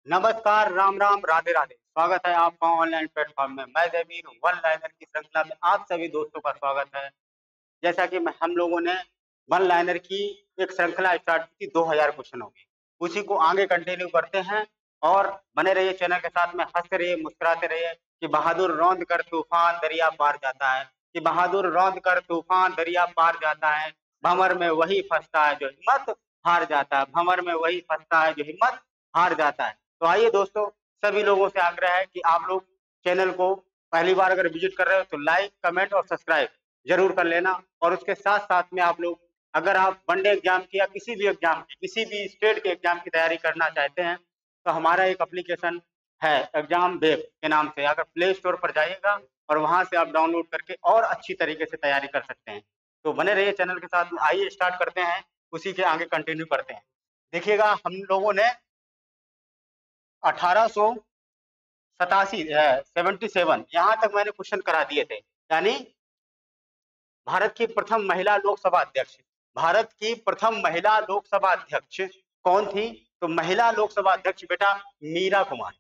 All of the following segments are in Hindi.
नमस्कार, राम राम, राधे राधे। स्वागत है आपका ऑनलाइन प्लेटफॉर्म में। मैं जमीर वन लाइनर की श्रृंखला में आप सभी दोस्तों का स्वागत है। जैसा कि हम लोगों ने वन लाइनर की एक श्रृंखला स्टार्ट की थी 2000 क्वेश्चनों की, उसी को आगे कंटिन्यू करते हैं और बने रहिए चैनल के साथ में, हंसते रहिए, मुस्कुराते रहिए। कि बहादुर रौंद कर तूफान दरिया पार जाता है, कि बहादुर रौंद कर तूफान दरिया पार जाता है, भंवर में वही फंसता है जो हिम्मत हार जाता है, भंवर में वही फंसता है जो हिम्मत हार जाता है। तो आइए दोस्तों, सभी लोगों से आग्रह है कि आप लोग चैनल को पहली बार अगर विजिट कर रहे हो तो लाइक, कमेंट और सब्सक्राइब जरूर कर लेना। और उसके साथ साथ में आप लोग, अगर आप वनडे एग्जाम की या किसी भी एग्जाम की, किसी भी स्टेट के एग्जाम की तैयारी करना चाहते हैं तो हमारा एक एप्लीकेशन है एग्जाम वेब के नाम से। अगर प्ले स्टोर पर जाइएगा और वहां से आप डाउनलोड करके और अच्छी तरीके से तैयारी कर सकते हैं। तो बने रहिए चैनल के साथ में। आइए स्टार्ट करते हैं, उसी के आगे कंटिन्यू करते हैं। देखिएगा, हम लोगों ने 1887 यहाँ तक मैंने क्वेश्चन करा दिए थे। यानी भारत की प्रथम महिला लोकसभा अध्यक्ष, भारत की प्रथम महिला लोकसभा अध्यक्ष कौन थी? तो महिला लोकसभा अध्यक्ष बेटा मीरा कुमार,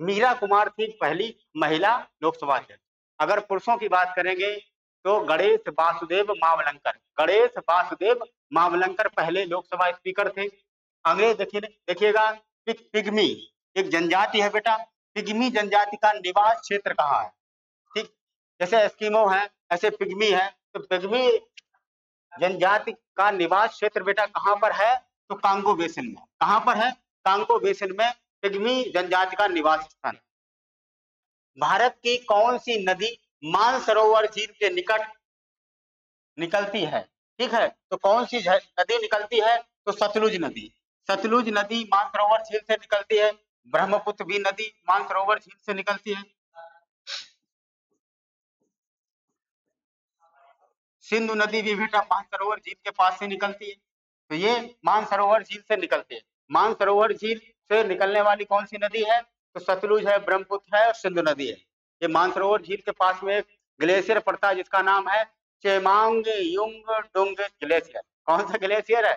मीरा कुमार थी पहली महिला लोकसभा अध्यक्ष। अगर पुरुषों की बात करेंगे तो गणेश वासुदेव मावलंकर, गणेश वासुदेव मावलंकर पहले लोकसभा स्पीकर थे। अंग्रेज देखिएगा, पिग्मी एक जनजाति है बेटा, पिग्मी जनजाति का निवास क्षेत्र कहाँ है? ठीक, जैसे एस्किमो है ऐसे पिग्मी है, तो पिग्मी जनजाति का निवास क्षेत्र बेटा कहाँ पर है? तो कांगो बेसिन में। कहाँ पर है? कांगो बेसिन में पिग्मी जनजाति का निवास स्थान। भारत की कौन सी नदी मानसरोवर झील के निकट निकलती है? ठीक है, तो कौन सी नदी निकलती है? तो सतलुज नदी, सतलुज नदी मानसरोवर झील से निकलती है। ब्रह्मपुत्र भी नदी मानसरोवर झील से निकलती है। सिंधु नदी भी बेटा मानसरोवर झील के पास से निकलती है। तो ये मानसरोवर झील से निकलती है। मानसरोवर झील से निकलने वाली कौन सी नदी है? तो सतलुज है, ब्रह्मपुत्र है और सिंधु नदी है। ये मानसरोवर झील के पास में एक ग्लेशियर पड़ता है जिसका नाम है चेमांग युंग डुंग ग्लेशियर। कौन सा ग्लेशियर है?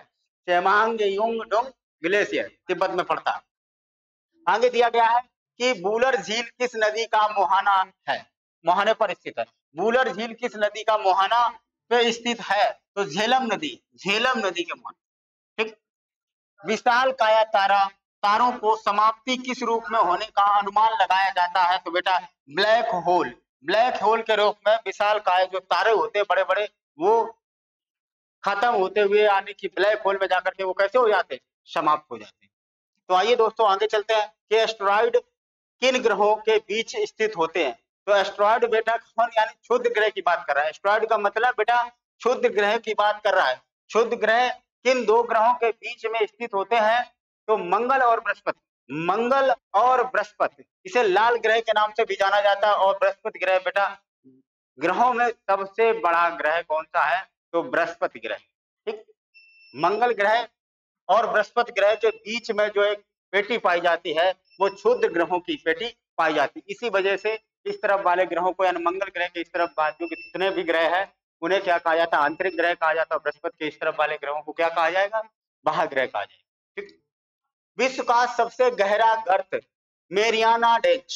चेमांग युंग डुंग ग्लेशियर, तिब्बत में पड़ता है। आगे दिया गया है कि बूलर झील किस नदी का मुहाना है? मुहाने पर स्थित है। बूलर झील किस नदी का मुहाना पे स्थित है? तो झेलम नदी, झेलम नदी के मुहाने। ठीक, विशाल काया तारा, तारों को समाप्ति किस रूप में होने का अनुमान लगाया जाता है? तो बेटा ब्लैक होल, ब्लैक होल के रूप में विशाल काय जो तारे होते हैं बड़े बड़े, वो खत्म होते हुए यानी कि ब्लैक होल में जाकर के वो कैसे हो जाते हैं? समाप्त हो जाते हैं। तो आइए दोस्तों आगे चलते हैं कि एस्टेरॉइड किन ग्रहों के बीच स्थित होते हैं? तो एस्टेरॉइड बेटा कौन, यानी क्षुद्र ग्रह की बात कर रहा है। एस्टेरॉइड का मतलब बेटा क्षुद्र ग्रह की बात कर रहा है। क्षुद्र ग्रह किन दो ग्रहों के बीच में स्थित होते हैं? तो मंगल और बृहस्पति, मंगल और बृहस्पति। इसे लाल ग्रह के नाम से भी जाना जाता है। और बृहस्पति ग्रह बेटा ग्रहों में सबसे बड़ा ग्रह कौन सा है? तो बृहस्पति ग्रह। ठीक, मंगल ग्रह और बृहस्पति ग्रह के बीच में जो एक पेटी पाई जाती है वो क्षुद्र ग्रहों की पेटी पाई जाती है। इसी वजह से इस तरफ वाले ग्रहों को, यानी मंगल ग्रह के इस तरफ बाजू के जितने भी ग्रह है उन्हें क्या कहा जाता है? आंतरिक ग्रह कहा जाता है। बृहस्पति के इस तरफ वाले ग्रहों को क्या कहा जाएगा? बाह्य ग्रह कहा जाएगा। ठीक, विश्व का सबसे गहरा गर्त मेरियाना ट्रेंच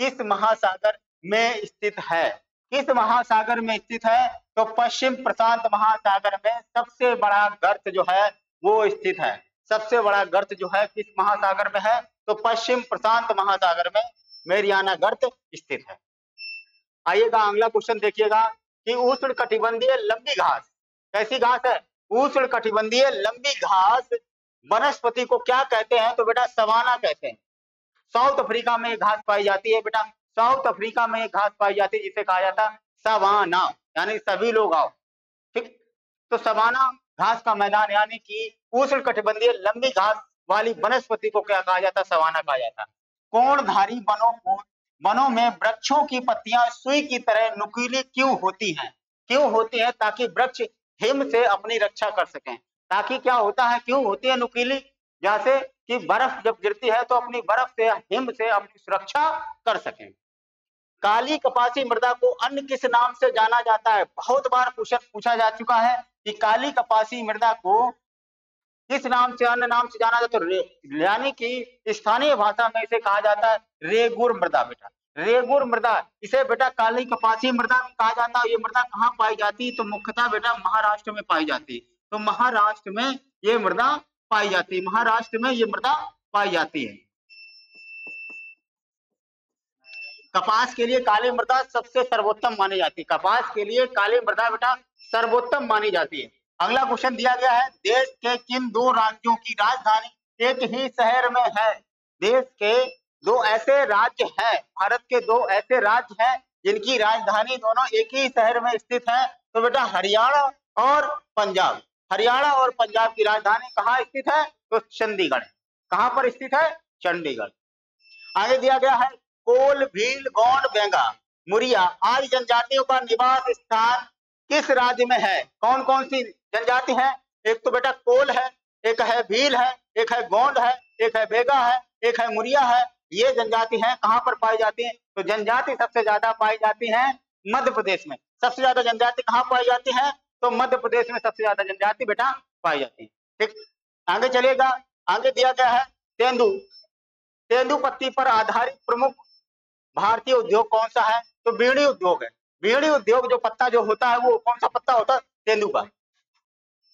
किस महासागर में स्थित है? किस महासागर में स्थित है? तो पश्चिम प्रशांत महासागर में सबसे बड़ा गर्त जो है वो स्थित है। सबसे बड़ा गर्त जो है किस महासागर में है? तो पश्चिम प्रशांत महासागर में मेरियाना गर्त स्थित है। आइएगा अगला क्वेश्चन देखिएगा कि उष्ण कटिबंधीय लंबी घास, कैसी घास है? उष्ण कटिबंधीय लंबी घास वनस्पति को क्या कहते हैं? तो बेटा सवाना कहते हैं। साउथ अफ्रीका में घास पाई जाती है बेटा, साउथ अफ्रीका में घास पाई जाती है जिसे कहा जाता है सवाना, यानी सभी लोग आओ। ठीक, तो सवाना घास का मैदान यानी कि उष्ण कटिबंधीय लंबी घास वाली वनस्पति को क्या कहा जाता है? सवाना कहा जाता है। कोणधारी वनों में वृक्षों की पत्तियां सुई की तरह नुकीली क्यों होती हैं? क्यों होती है? ताकि वृक्ष हिम से अपनी रक्षा कर सकें। ताकि क्या होता है, क्यों होती है नुकीली? जैसे कि बर्फ जब गिरती है तो अपनी बर्फ से, हिम से अपनी सुरक्षा कर सकें। काली कपासी मृदा को अन्य किस नाम से जाना जाता है? बहुत बार पूछा जा चुका है कि काली कपासी मृदा को किस नाम से, अन्य नाम से जाना जाता है? तो यानी कि स्थानीय भाषा में इसे कहा जाता है रेगुर मृदा बेटा, रेगुर मृदा। इसे बेटा काली कपासी मृदा भी कहा जाता है। ये मृदा कहाँ पाई जाती है? तो मुख्यतः बेटा महाराष्ट्र में पाई जाती है। तो महाराष्ट्र में ये मृदा पाई जाती है, महाराष्ट्र में ये मृदा पाई जाती है। कपास के लिए काली मृदा सबसे सर्वोत्तम मानी जाती है, कपास के लिए काली मृदा बेटा सर्वोत्तम मानी जाती है। अगला क्वेश्चन दिया गया है, देश के किन दो राज्यों की राजधानी एक ही शहर में है? देश के दो ऐसे राज्य हैं, भारत के दो ऐसे राज्य हैं जिनकी राजधानी दोनों एक ही शहर में स्थित है। तो बेटा हरियाणा और पंजाब, हरियाणा और पंजाब की राजधानी कहाँ स्थित है? तो चंडीगढ़। कहाँ पर स्थित है? चंडीगढ़। आगे दिया गया है, कोल, भील, गोंड, बेंगा, मुरिया आदि जनजातियों का निवास स्थान किस राज्य में है? कौन कौन सी जनजाति है? एक तो बेटा कोल है, एक है भील है, एक है गोंड है, एक है बेगा है, एक है मुरिया है। ये जनजाति है कहाँ पर पाई जाती है? तो जनजाति सबसे ज्यादा पाई जाती है मध्य प्रदेश में। सबसे ज्यादा जनजाति कहाँ पाई जाती है? तो मध्य प्रदेश में सबसे ज्यादा जनजाति बेटा पाई जाती है। ठीक, आगे चलेगा। आगे दिया गया है, तेंदू, तेंदू पत्ती पर आधारित प्रमुख भारतीय उद्योग कौन सा है? तो बीड़ी उद्योग है। बीड़ी उद्योग जो पत्ता जो होता है वो कौन सा पत्ता होता है? तेंदू का।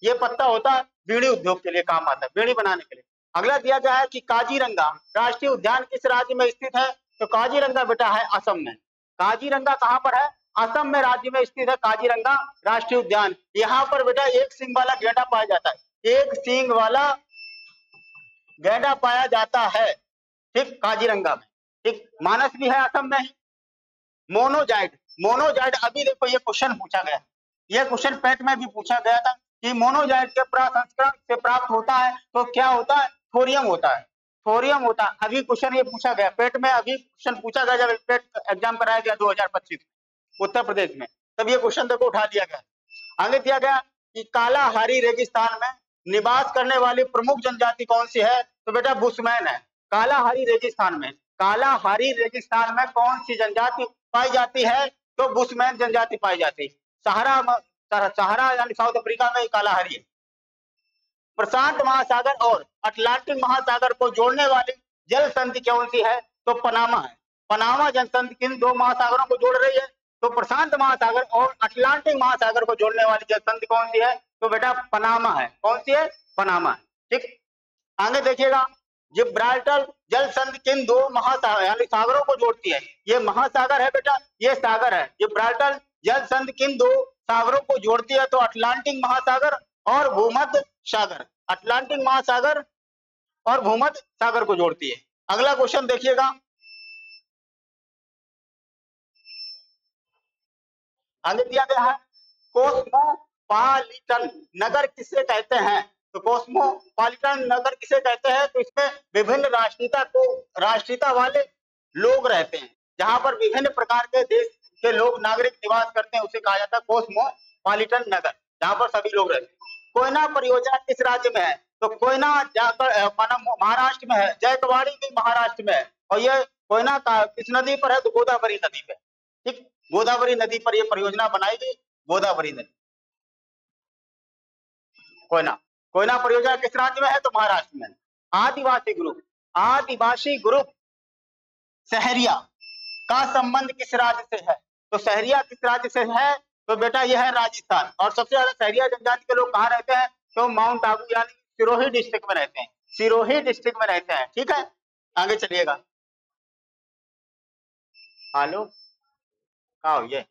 ये पत्ता होता है बीड़ी उद्योग के लिए काम आता है, बीड़ी बनाने के लिए। अगला दिया गया है कि काजीरंगा राष्ट्रीय उद्यान किस राज्य में स्थित है? तो काजीरंगा बेटा है असम में। काजीरंगा कहाँ पर है? असम में राज्य में स्थित है काजीरंगा राष्ट्रीय उद्यान। यहाँ पर बेटा एक सींग वाला गैंडा पाया जाता है, एक सींग वाला गैंडा पाया जाता है। ठीक, काजीरंगा में। ठीक, मानस भी है असम में ही। मोनोजाइड, मोनोजाइड अभी देखो ये क्वेश्चन पूछा गया, ये क्वेश्चन पेट में भी पूछा गया था कि मोनोजाइड के प्रसंस्करण से प्राप्त होता है तो क्या होता है? थोरियम होता है, थोरियम होता है। अभी क्वेश्चन ये पूछा गया पेट में, अभी क्वेश्चन पूछा गया जब पेट एग्जाम कराया गया 2025 उत्तर प्रदेश में, तब ये क्वेश्चन देखो उठा दिया गया। आगे दिया गया कि कालाहारी रेगिस्तान में निवास करने वाली प्रमुख जनजाति कौन सी है? तो बेटा बुशमैन है। कालाहारी रेगिस्तान में, कालाहारी रेगिस्तान में कौन सी जनजाति पाई जाती है? तो बुशमैन जनजाति पाई जाती है। सहारा यानी साउथ अफ्रीका में कालाहारी है। प्रशांत महासागर और अटलांटिक महासागर को जोड़ने वाली जल संधि कौन सी है? तो पनामा है। पनामा जल संधि किन दो महासागरों को जोड़ रही है? तो प्रशांत महासागर और अटलांटिक महासागर को जोड़ने वाली जल संधि कौन सी है? तो बेटा पनामा है। कौन सी है? पनामा है। ठीक, आगे देखिएगा, जिब्राल्टर जल संधि किन दो महासागर यानी सागरों को जोड़ती है? ये महासागर है बेटा, ये सागर है। जिब्राल्टर जल संधि किन दो सागरों को जोड़ती है? तो अटलांटिक महासागर और भूमध्य सागर, अटलांटिक महासागर और भूमध्य सागर को जोड़ती है। अगला क्वेश्चन देखिएगा, आगे दिया गया है, कोस्मोपॉलिटन नगर किसे कहते हैं? तो कोस्मोपॉलिटन नगर किसे कहते हैं? तो इसमें विभिन्न राष्ट्रीयता वाले लोग रहते हैं, जहां पर विभिन्न प्रकार के देश के लोग नागरिक निवास करते हैं, उसे कहा जाता है कोस्मोपॉलिटन नगर, जहां पर सभी लोग रहते हैं। कोयना परियोजना किस राज्य में है? तो कोयना महाराष्ट्र में है। जयकवाड़ी भी महाराष्ट्र में है। और ये कोयना किस नदी पर है? तो गोदावरी नदी पे। ठीक, गोदावरी नदी पर यह परियोजना बनाई गई, गोदावरी नदी। कोयना, कोयना परियोजना किस राज्य में है? तो महाराष्ट्र में। आदिवासी ग्रुप, आदिवासी ग्रुप सहरिया का संबंध किस राज्य से है? तो सहरिया किस राज्य से है? तो बेटा यह है राजस्थान। और सबसे ज्यादा सहरिया जनजाति के लोग कहाँ रहते हैं? तो माउंट आबू यानी सिरोही डिस्ट्रिक्ट में रहते हैं, सिरोही डिस्ट्रिक्ट में रहते हैं। ठीक है, आगे चलिएगा। हेलो, क्या हो ये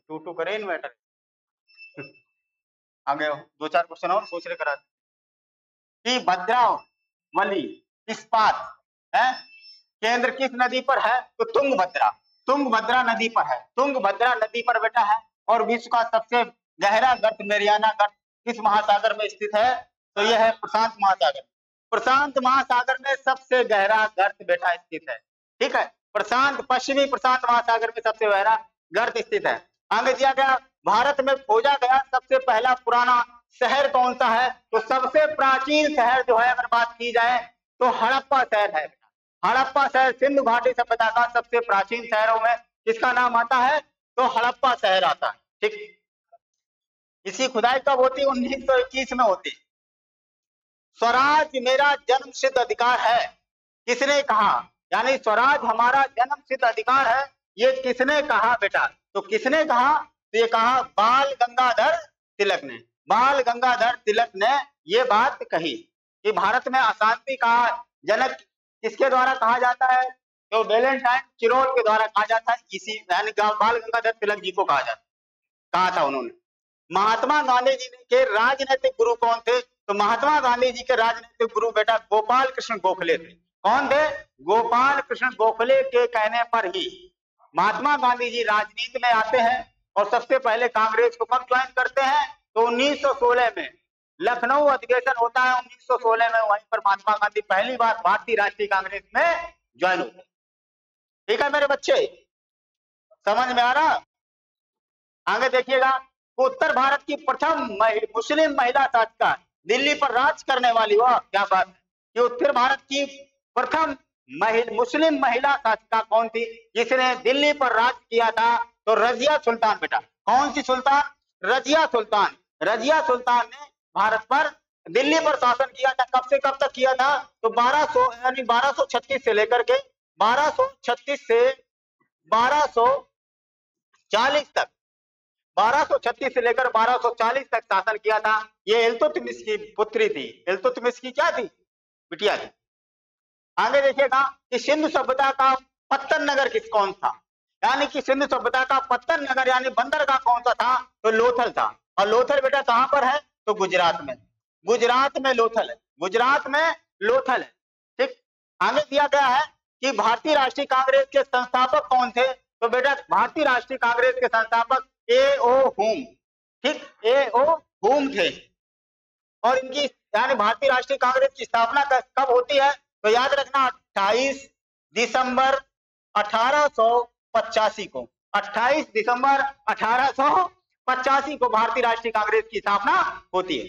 टू करे इन्वर्टर? आगे दो चार क्वेश्चन और सोच रहे करा कि भद्रावली इस्पात है केंद्र किस नदी पर है? तो तुंगभद्रा, तुंगभद्रा नदी पर है, तुंगभद्रा नदी पर बेटा है। और विश्व का सबसे गहरा गर्त मैरियाना गर्त किस महासागर में स्थित है? तो यह है प्रशांत महासागर। प्रशांत महासागर में सबसे गहरा गर्त बेटा स्थित है। ठीक है, पश्चिमी प्रशांत महासागर में सबसे गहरा गर्त स्थित है। आगे दिया गया, भारत में खोजा गया सबसे पहला पुराना शहर कौन सा है? तो सबसे प्राचीन शहर जो है अगर बात की जाए तो हड़प्पा शहर है। हड़प्पा शहर सिंधु घाटी सभ्यता का सबसे प्राचीन शहरों में किसका नाम आता है? तो हड़प्पा शहर आता है। ठीक, इसी खुदाई कब होती? 1921 में होती। स्वराज मेरा जन्म सिद्ध अधिकार है, किसने कहा? यानी स्वराज हमारा जन्म सिद्ध अधिकार है, ये किसने कहा बेटा? तो किसने कहा? तो ये कहा बाल गंगाधर तिलक ने। बाल गंगाधर तिलक ने ये बात कही कि भारत में अशांति का जनक किसके द्वारा कहा जाता है? तो वैलेंटाइन चिरोल के द्वारा कहा जाता है, इसी यानी बाल गंगाधर तिलक जी को कहा था उन्होंने। महात्मा गांधी जी के राजनीतिक गुरु कौन थे? तो महात्मा गांधी जी के राजनीतिक गुरु बेटा गोपाल कृष्ण गोखले थे। कौन थे? गोपाल कृष्ण गोखले के कहने पर ही महात्मा गांधी जी राजनीति में आते हैं और सबसे पहले कांग्रेस को कब ज्वाइन करते हैं? तो 1916 में लखनऊ अधिवेशन होता है 1916 में, वहीं पर महात्मा गांधी पहली बार भारतीय राष्ट्रीय कांग्रेस में ज्वाइन होते हैं। ठीक है मेरे बच्चे, समझ में आ रहा? आगे देखिएगा, उत्तर भारत की प्रथम मुस्लिम महिला शासिका, दिल्ली पर राज करने वाली, वाह क्या बात है, कि उत्तर भारत की प्रथम मुस्लिम महिला शासिका कौन थी जिसने दिल्ली पर राज किया था? तो रजिया सुल्तान बेटा। कौन सी सुल्तान? रजिया सुल्तान। रजिया सुल्तान ने भारत पर दिल्ली पर शासन किया था। कब से कब तक किया था? तो 1236 से लेकर के 1236 से 1240 तक, 1236 से लेकर 1240 तक शासन किया था। ये इल्तुतमिश की पुत्री थी। इल्तुतमिश की क्या थी? बिटिया थी। आगे देखिएगा कि सिंधु सभ्यता का पत्तन नगर कौन था? यानी कि सिंधु सभ्यता का पत्तन नगर यानी बंदरगाह कौन सा था? तो लोथल था। और लोथल बेटा कहां पर है? तो गुजरात में। गुजरात में लोथल है। गुजरात में लोथल है। ठीक। आगे दिया गया है कि भारतीय राष्ट्रीय कांग्रेस के संस्थापक कौन थे? तो बेटा भारतीय राष्ट्रीय कांग्रेस के संस्थापक A.O. हुम। ठीक, A.O. हुम थे। और इनकी यानी भारतीय राष्ट्रीय कांग्रेस की स्थापना कब होती है? तो याद रखना 28 दिसंबर 1885 को। 28 दिसंबर 1885 को भारतीय राष्ट्रीय कांग्रेस की स्थापना होती है।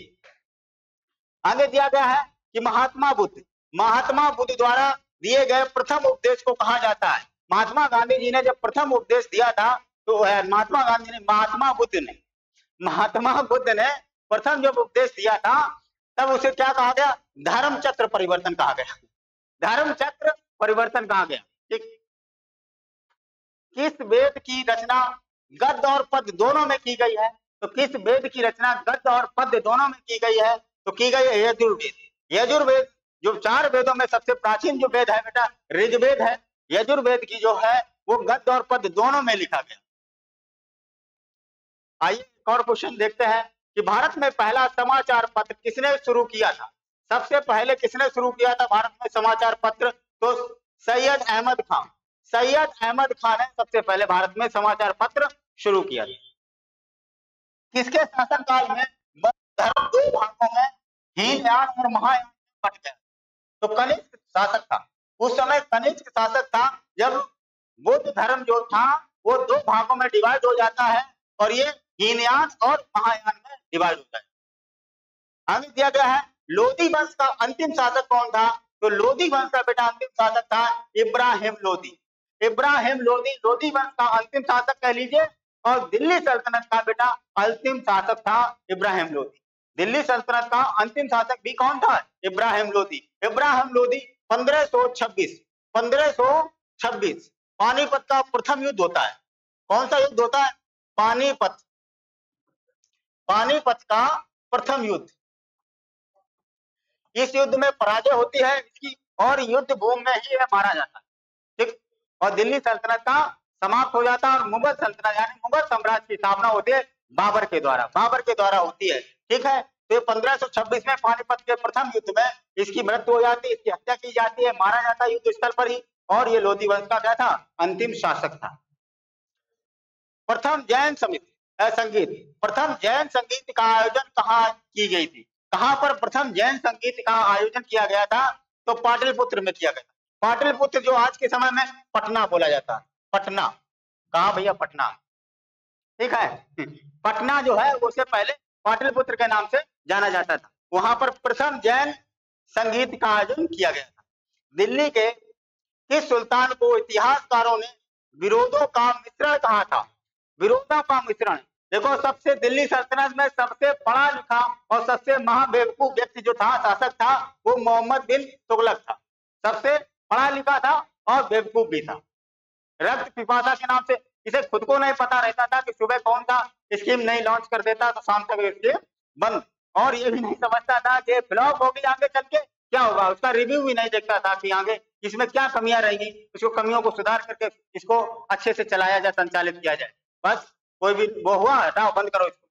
आगे दिया गया है कि महात्मा बुद्ध द्वारा दिए गए प्रथम उपदेश को कहा जाता है। महात्मा गांधी जी ने जब प्रथम उपदेश दिया था तो महात्मा बुद्ध ने प्रथम जब उपदेश दिया था तब उसे क्या कहा गया? धर्म चक्र परिवर्तन कहा गया। धर्म चक्र परिवर्तन कहा गया। ठीक। किस वेद की रचना गद्य और पद्य दोनों में की गई है? तो किस वेद की रचना गद्य और पद्य दोनों में की गई है? तो की गई है यजुर्वेद। यजुर्वेद जो 4 वेदों में सबसे प्राचीन जो वेद है बेटा ऋग्वेद है। यजुर्वेद की जो है वो गद्य और पद्य दोनों में लिखा गया। आइए एक और क्वेश्चन देखते हैं कि भारत में पहला समाचार पत्र किसने शुरू किया था? सबसे पहले किसने शुरू किया था भारत में समाचार पत्र? तो सैयद अहमद खान। सैयद अहमद खान ने सबसे पहले भारत में समाचार पत्र शुरू किया था। किसके शासनकाल में धर्म 2 भागों में हीनयान और महायान बट गया? तो कनिष्क शासक था। उस समय कनिष्क शासक था जब बौद्ध धर्म जो था वो 2 भागों में डिवाइड हो जाता है और ये हीनयान और महायान में डिवाइड होता है। आगे दिया गया है लोधी वंश का अंतिम शासक कौन था? तो लोधी वंश का बेटा अंतिम शासक था इब्राहिम लोधी। इब्राहिम लोधी लोधी वंश का अंतिम शासक कह लीजिए। और दिल्ली सल्तनत का बेटा अंतिम शासक था इब्राहिम लोधी। दिल्ली सल्तनत का अंतिम शासक भी कौन था? इब्राहिम लोधी। इब्राहिम लोधी 1526 पानीपत का प्रथम युद्ध होता है। कौन सा युद्ध होता है? पानीपत का प्रथम युद्ध। इस युद्ध में पराजय होती है इसकी और युद्ध भूमि में ही मारा जाता है। ठीक। और दिल्ली सल्तनत का समाप्त हो जाता है और मुगल सल्तनत यानी मुगल साम्राज्य की स्थापना होती है बाबर के द्वारा होती है। ठीक है। तो 1526 में पानीपत के प्रथम युद्ध में इसकी मृत्यु हो जाती है, इसकी हत्या की जाती है, मारा जाता है युद्ध स्थल पर ही। और ये लोधी वंश का क्या था? अंतिम शासक था। प्रथम जैन संगीत का आयोजन कहाँ की गई थी? कहां पर प्रथम जैन संगीत का आयोजन किया गया था? तो पाटलिपुत्र में किया गया था। पाटलिपुत्र जो आज के समय में पटना बोला जाता है। पटना कहाँ भैया? पटना। ठीक है। पटना जो है उससे पहले पाटलिपुत्र के नाम से जाना जाता था। वहां पर प्रथम जैन संगीत का आयोजन किया गया था। दिल्ली के किस सुल्तान को इतिहासकारों ने विरोधों का मिश्रण कहा था? विरोधों का मिश्रण देखो, सबसे दिल्ली सल्तनत में सबसे पढ़ा लिखा और सबसे महाबेवकूफ व्यक्ति जो था, शासक था, वो मोहम्मद बिन तुगलक था। सबसे पढ़ा लिखा था और बेवकूफ भी था। रक्त पिपासा के नाम से इसे खुद को नहीं पता रहता था कि सुबह कौन सा स्कीम नहीं लॉन्च कर देता तो शाम तक स्कीम बंद, और ये भी नहीं समझता था कि फ्लॉप होगी, आगे चल के क्या होगा। उसका रिव्यू भी नहीं देखता था कि आगे इसमें क्या कमियां रहेंगी, उसको कमियों को सुधार करके इसको अच्छे से चलाया जाए, संचालित किया जाए। बस कोई भी वो हुआ, हटाओ, बंद करो इसको।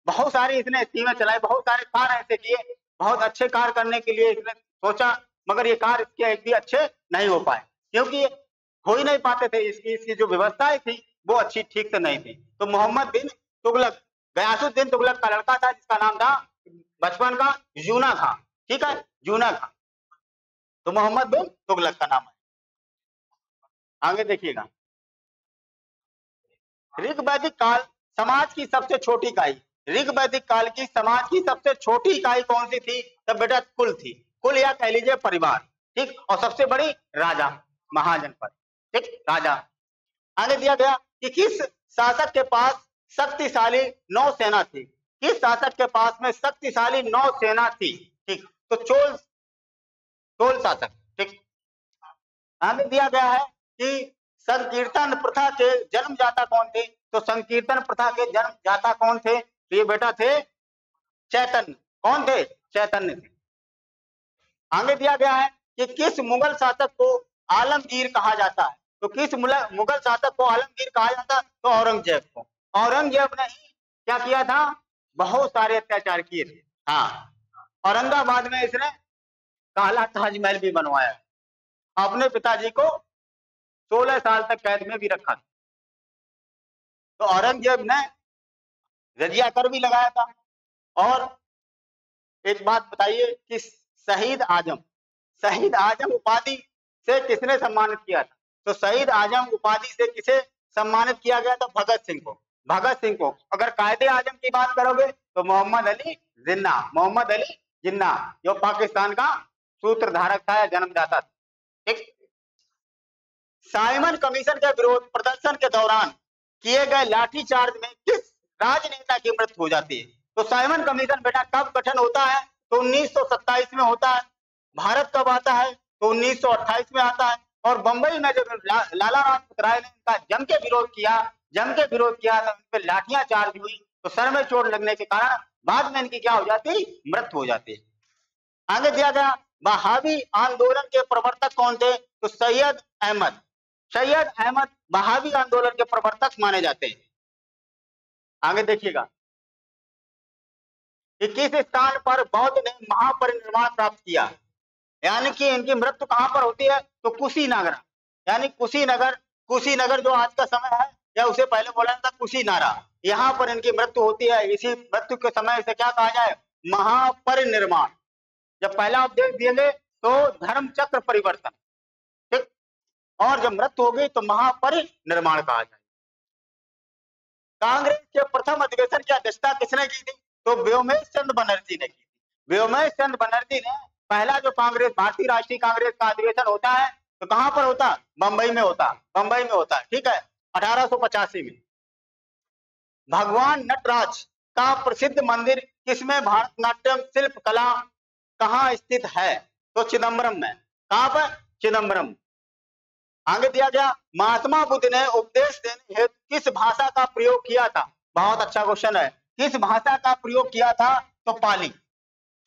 बहुत सारी इसने स्कीमें चलाई, बहुत सारे कार्य ऐसे किए, बहुत अच्छे कार्य करने के लिए इसने सोचा, मगर ये कार्य इसके एक भी अच्छे नहीं हो पाए, क्योंकि हो ही नहीं पाते थे। इसकी जो व्यवस्थाएं थी वो अच्छी ठीक से नहीं थी। तो मोहम्मद बिन तुगलक, गयासुद्दीन तुगलक का लड़का था, जिसका नाम था बचपन का जूना खां। ठीक है, जूना खां। तो मोहम्मद बिन तुगलक का नाम है। आगे देखिएगा, ऋग्वैदिक काल समाज की सबसे छोटी इकाई, ऋग्वैदिक काल की समाज की सबसे छोटी इकाई कौन सी थी? तब बेटा कुल थी, कुल या कह लीजिए परिवार। ठीक, और सबसे बड़ी राजा, महाजनपद। ठीक, राजा। आगे दिया गया कि किस शासक के पास शक्तिशाली नौसेना थी? किस शासक के पास में शक्तिशाली नौसेना थी? ठीक, तो चोल शासक। ठीक, आगे दिया गया है कि संकीर्तन प्रथा के जन्मदाता कौन थे? तो संकीर्तन प्रथा के जन्मदाता कौन थे? तो ये बेटा थे चैतन्य। कौन थे? चैतन्य थे। आगे दिया गया है कि किस मुगल शासक को आलमगीर कहा जाता है? तो किस मुगल शासक को आलमगीर कहा जाता? तो औरंगजेब को। औरंगजेब ने ही क्या किया था? बहुत सारे अत्याचार किए थे। हाँ, औरंगाबाद में इसने काला ताजमहल भी बनवाया, अपने पिताजी को 16 साल तक कैद में भी रखा। तो औरंगजेब ने जजिया कर भी लगाया था। और एक बात बताइए कि शहीद आजम उपाधि से किसने सम्मानित किया था? तो शहीद आजम उपाधि से किसे सम्मानित किया गया था? भगत सिंह को। भगत सिंह को। अगर कायदे आजम की बात करोगे तो मोहम्मद अली जिन्ना, मोहम्मद अली जिन्ना, जो पाकिस्तान का सूत्रधारक था या जन्मदाता था। ठीक, साइमन कमीशन के विरोध प्रदर्शन के दौरान किए गए लाठीचार्ज में किस राजनेता की मृत्यु हो जाती है? तो साइमन कमीशन बेटा कब गठन होता है? तो 1927 में होता है। भारत कब आता है? तो 1928 में आता है। और बंबई में जब लाला लाजपत राय ने इनका जम के विरोध किया तो इन पे लाठियां चार्ज हुई, तो सर में चोट लगने के कारण बाद में इनकी क्या हो जाती? मृत्यु हो जाती है। आगे दिया गया, वहाबी आंदोलन के प्रवर्तक कौन थे? तो सैयद अहमद वहाबी आंदोलन के प्रवर्तक माने जाते हैं। आगे देखिएगा कि किस स्थान पर बौद्ध ने महापरिनिर्वाण प्राप्त किया? यानी कि इनकी मृत्यु कहां पर होती है? तो कुशीनगर, यानी कुशीनगर जो आज का समय है, या उसे पहले बोला था कुशीनारा, यहाँ पर इनकी मृत्यु होती है। इसी मृत्यु के समय इसे क्या कहा जाए? महापरिनिर्वाण। जब पहला उपदेश दिए गए तो धर्म चक्र परिवर्तन, ठीक, और जब मृत्यु हो गई तो महापरिनिर्वाण कहा जाए। कांग्रेस के प्रथम अधिवेशन की अध्यक्षता किसने की थी? तो व्योमेश चंद्र बनर्जी ने की थी। व्योमेश चंद्र बनर्जी ने पहला जो कांग्रेस, भारतीय राष्ट्रीय कांग्रेस का अधिवेशन होता है तो कहां पर होता? बंबई में होता। ठीक है, 1885 में। भगवान नटराज का प्रसिद्ध मंदिर किसमें भारतनाट्यम शिल्प कला कहाँ स्थित है? तो चिदम्बरम में। कहां पर? चिदम्बरम। आगे दिया गया, महात्मा बुद्ध ने उपदेश देने हेतु किस भाषा का प्रयोग किया था? बहुत अच्छा क्वेश्चन है। किस भाषा का प्रयोग किया था? तो पाली।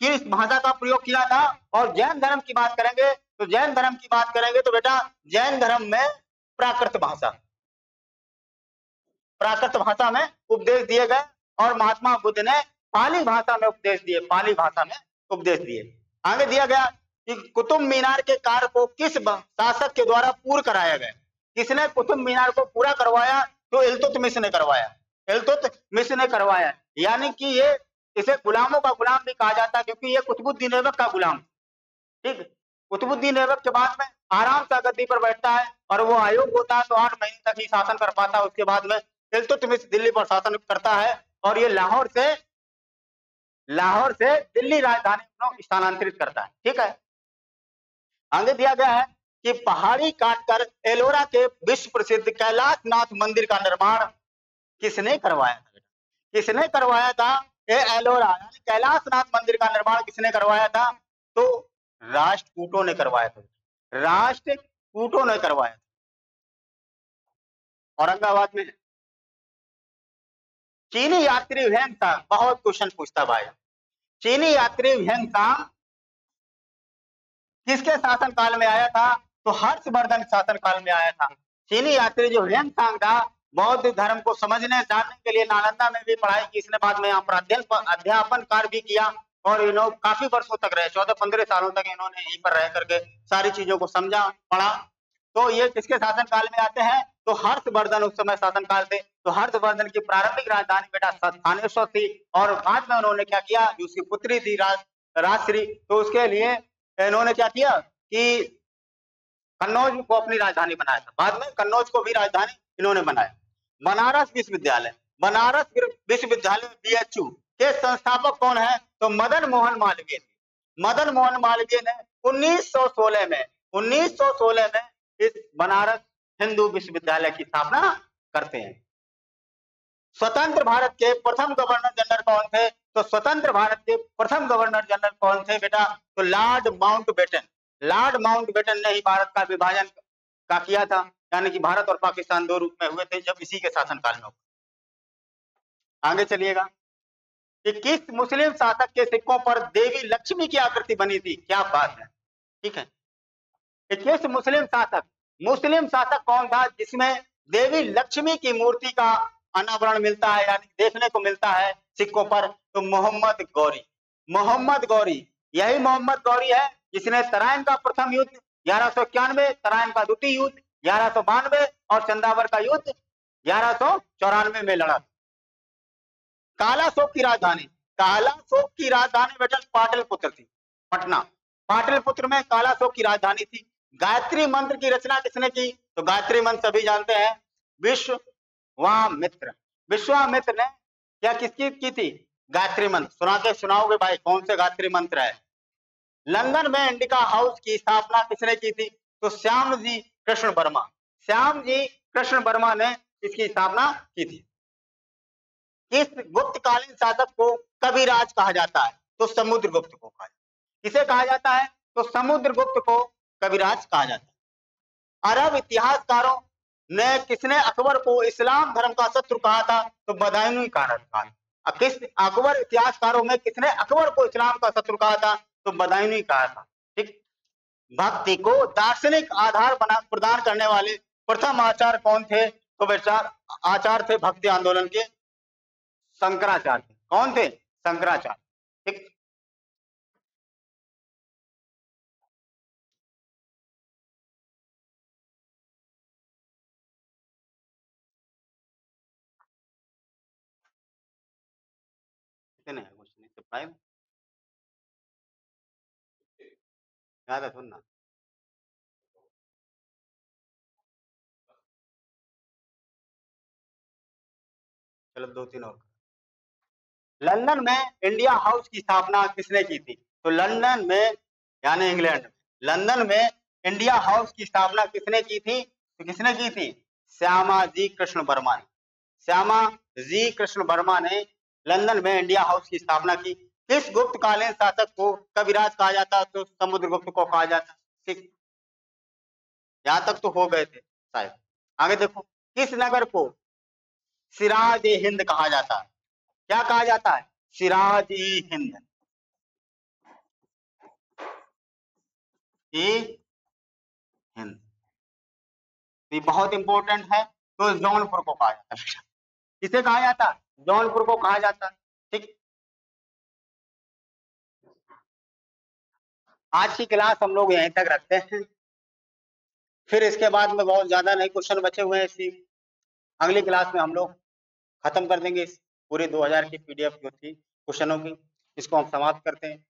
किस भाषा का प्रयोग किया था? और जैन धर्म की बात करेंगे तो बेटा जैन धर्म में प्राकृत भाषा में उपदेश दिए गए, और महात्मा बुद्ध ने पाली भाषा में उपदेश दिए। आगे दिया गया कि कुतुब मीनार के कार्य को किस शासक के द्वारा पूर्ण कराया गया? किसने कुतुब मीनार को पूरा करवाया? तो इल्तुतमिश ने करवाया। यानी कि ये इसे गुलामों का गुलाम भी कहा जाता है, क्योंकि ये कुतुबुद्दीन ऐबक का गुलाम। ठीक, कुतुबुद्दीन ऐबक के बाद में आराम से गद्दी पर बैठता है, और वो आयोग होता है तो 8 महीने तक ही शासन कर पाता है। उसके बाद में इल्तुतमिश दिल्ली पर शासन करता है, और ये लाहौर से दिल्ली राजधानी को स्थानांतरित करता है। ठीक है, आगे दिया गया है कि पहाड़ी काटकर एलोरा के विश्व प्रसिद्ध कैलाशनाथ मंदिर का निर्माण किसने करवाया था? किसने करवाया था? ये एलोरा यानी कैलाशनाथ मंदिर का निर्माण किसने करवाया था? तो राष्ट्रकूटों ने करवाया था, राष्ट्रकूटों ने करवाया था। औरंगाबाद में चीनी यात्री ह्वेनसांग, बहुत क्वेश्चन पूछता भाई, चीनी यात्री ह्वेनसांग किसके शासन काल में आया था? तो हर्षवर्धन शासन काल में आया था। चीनी यात्री जो ह्वेनसांग था, बौद्ध धर्म को समझने जानने के लिए नालंदा में भी पढ़ाई की इसने, बाद में यहाँ पर अध्यापन कार्य भी किया और इन्होंने काफी वर्षों तक रहे, 14-15 सालों तक इन्होंने यहीं पर रह करके सारी चीजों को समझा पढ़ा। तो ये किसके शासन काल में आते हैं? तो हर्षवर्धन उस समय शासन काल थे। तो हर्षवर्धन की प्रारंभिक राजधानी बेटा थानेश्वर थी और बाद में उन्होंने क्या किया, जो उसकी पुत्री थी राजश्री, तो उसके लिए इन्होंने क्या किया कि कन्नौज को अपनी राजधानी बनाया था। बाद में कन्नौज को भी राजधानी इन्होंने बनाया। बनारस विश्वविद्यालय, बनारस विश्वविद्यालय BHU के संस्थापक कौन है? तो मदन मोहन मालवीय। मदन मोहन मालवीय ने 1916 में इस बनारस हिंदू विश्वविद्यालय की स्थापना करते हैं। स्वतंत्र भारत के प्रथम गवर्नर जनरल कौन थे? तो स्वतंत्र भारत के प्रथम गवर्नर जनरल कौन थे बेटा? तो लॉर्ड माउंटबेटन। लॉर्ड माउंटबेटन ने ही भारत का विभाजन का किया था, यानी कि भारत और पाकिस्तान दो रूप में हुए थे जब इसी के शासनकाल में। आगे चलिएगा कि किस मुस्लिम शासक के सिक्कों पर देवी लक्ष्मी की आकृति बनी थी? क्या बात है, ठीक है। किस मुस्लिम शासक कौन था जिसमें देवी लक्ष्मी की मूर्ति का अनावरण मिलता है, यानी देखने को मिलता है सिक्कों पर? तो मोहम्मद गौरी। मोहम्मद गौरी, यही मोहम्मद गौरी है जिसने तराइन का प्रथम युद्ध 1191, तराइन का द्वितीय युद्ध 1192 और चंदावर का युद्ध 1194 में लड़ा। कालाशोक की राजधानी, बेटा पाटलिपुत्र थी, पटना। पाटलिपुत्र में कालाशोक की राजधानी थी। गायत्री मंत्र की रचना किसने की? तो गायत्री मंत्र सभी जानते हैं, विश्वामित्र। विश्वामित्र ने क्या किसकी की थी? गायत्री मंत्र। सुनाओगे भाई कौन से गायत्री मंत्र है? लंदन में इंडिका हाउस की स्थापना किसने की थी? तो श्यामजी कृष्ण वर्मा। श्यामजी कृष्ण वर्मा ने इसकी स्थापना की थी। किस गुप्तकालीन शासक को कविराज कहा जाता है? तो समुद्रगुप्त को कहा जाता है। किसे कहा जाता है? तो समुद्रगुप्त को कविराज कहा जाता है। अरब इतिहासकारों ने किसने अकबर को इस्लाम धर्म का शत्रु कहा था? तो बदायूनी कारक कहा। किस अकबर इतिहासकारों में किसने अकबर को इस्लाम का शत्रु कहा था? तो बदायूनी कहा था, ठीक। भक्ति को दार्शनिक आधार प्रदान करने वाले प्रथम आचार्य कौन थे? तो बेटा आचार्य थे भक्ति आंदोलन के शंकराचार्य। कौन थे? शंकराचार्य, ठीक। कितने हैं कुछ नहीं, प्राइम याद है सुनना। चलो 2-3 और। लंदन में इंडिया हाउस की स्थापना किसने की थी? तो लंदन में यानी इंग्लैंड में, लंदन में इंडिया हाउस की स्थापना किसने की थी? तो किसने की थी? श्यामाजी कृष्ण वर्मा ने। श्यामाजी कृष्ण वर्मा ने लंदन में इंडिया हाउस की स्थापना की। किस गुप्तकालीन शासक को कविराज कहा जाता? तो समुद्रगुप्त को कहा जाता, ठीक। यहां तक तो हो गए थे शायद। आगे देखो, किस नगर को सिराज ए हिंद कहा जाता है? क्या कहा जाता है? सिराज ई हिंद। हिंद ये बहुत इंपॉर्टेंट है। तो जौनपुर को कहा जाता है। किसे कहा जाता है? जौनपुर को कहा जाता है, ठीक। आज की क्लास हम लोग यहीं तक रखते हैं, फिर इसके बाद में बहुत ज्यादा नहीं क्वेश्चन बचे हुए हैं। इसकी अगली क्लास में हम लोग खत्म कर देंगे इस पूरे 2000 की PDF जो थी क्वेश्चनों की, इसको हम समाप्त करते हैं।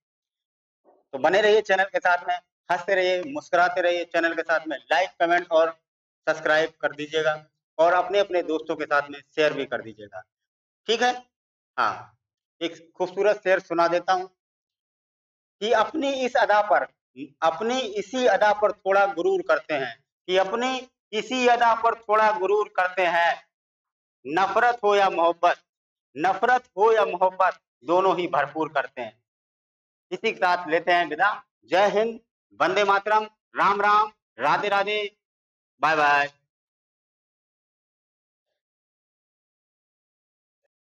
तो बने रहिए चैनल के साथ में, हंसते रहिए, मुस्कुराते रहिए। चैनल के साथ में लाइक, कमेंट और सब्सक्राइब कर दीजिएगा और अपने अपने दोस्तों के साथ में शेयर भी कर दीजिएगा, ठीक है। हाँ, एक खूबसूरत शेर सुना देता हूँ कि अपनी इसी अदा पर थोड़ा गुरूर करते हैं, कि अपनी इसी अदा पर थोड़ा गुरूर करते हैं। नफरत हो या मोहब्बत, नफरत हो या मोहब्बत दोनों ही भरपूर करते हैं। इसी के साथ लेते हैं विदा। जय हिंद, वंदे मातरम, राम राम, राधे राधे, बाय बाय।